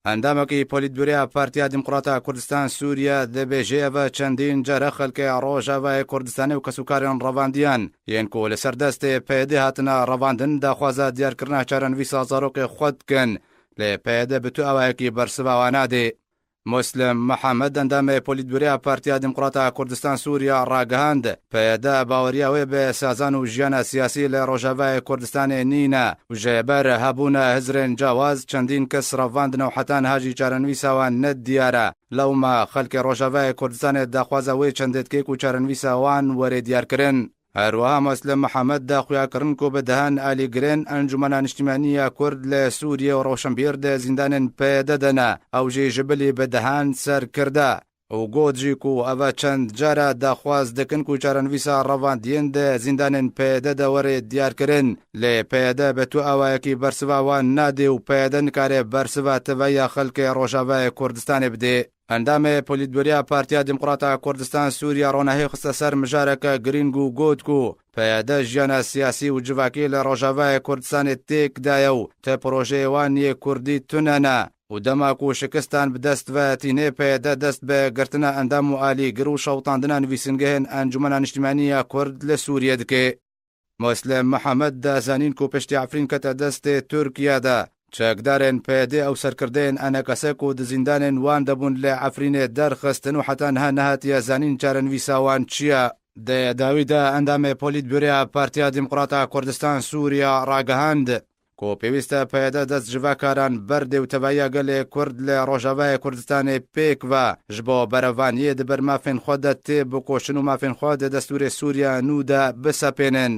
ئەندامەکەی پۆلیتبیورۆیا پارتیا دیموکراتە کوردستان سووریا دەبێژێەوە چەندین جارە خەڵکی ڕۆژاوای کوردستانی و کەسوکاریان ڕەواندیان یەنکۆ لەسەر دەستێ پەیدێ هاتنە ڕەواندن داخوازە دیارکردنا چارەنویسە زارۆقی خۆت بکەن لێ پەیدە بتو ئەوایەکی بەرسڤاوە نادێ. مسلم محەممەد ئەندامێ پۆلیتبیورۆیا پارتیا دیموکراتە کوردستان سووریا ڕاگەهاند پەیدە باوەریاوێ بە سازان و ژیانە سیاسی لە ڕۆژاوای کوردستانی نینە و ژێبەر هەبوونە هزرێن جیاواز چەندین کەس ڕەواندنە و حەتان هاژی چارەنویساوان نەت دیارە لەومە خەڵکی ڕۆژاوای کوردستانی داخوازەوەی چەندێتکێک و چارەنویساوان وەرێ دیارکردن. هەروەها مسلم محەممەد داخویاکردن کۆ بەدەهان ئالیگرێن ئەنجومەنە نیشتیمانیە کورد لە سووریا و ڕەوشەمبیردە زیندانên پەیدە دەنا ئەو ژێ ژبلی بەدەهان سەرکردا و گۆجیک و ئەوە چەند جارە داخواز دەکەن و چارەنویسا ڕەواندیên دە زیندانên پەیدە دەوەرێ دیارکردن لێ پەیدە بە تو ئەوایەکی بەرسڤاوان نادێ و پەیدە نکارێ بەرسڤە تەڤەیە خەڵکی ڕۆژاوای کوردستانی بدێ. ئەندامێ پۆلیتبیورۆیا پارتیا دیموکراتە کوردستان سووریا ڕۆناهی خستە سەر مژارەکە گرنگ و گوتک و پەیدە ژیانە سیاسی و جڤاکی لە ڕۆژاوای کوردستانی تێکدایە و تە پرۆژەیەوانیە کوردی تونەنە و دەماک و شکستان بدەستڤە تینێ پەیدە دەست بە گرتنە ئەندام و ئالیگر و شەوتاندنە نویسنگەهێن ئەنجومەنە نیشتیمانیە کورد لە سووریا دکێ. مسلم محەممەد دەزانین و پشتی عفرین کەتە دەستێ تورکیادا چەکدارên پەیدێ ئەو سەرکردەیەن ئەنەکەسەک و دزیندانên وان دەبوون لە عفرینێ دەرخستن و حەتان نەهاتیە زانین چارەنویساوان چییە. داویدا ئەندامێ پۆلیتبیورۆیا پارتیا دیموکراتە کوردستان سووریا ڕاگەهاند کۆ پێویستە پەیدە دەست ژڤکاران بەردێ و تەڤەیە گەلێ کورد لە ڕۆژاوای کوردستانی پێکڤە ji bo berevaniye di ber mafên xwe de tê bikۆşin û mafên xwe di destûrê Sûriya nû de bisepênin.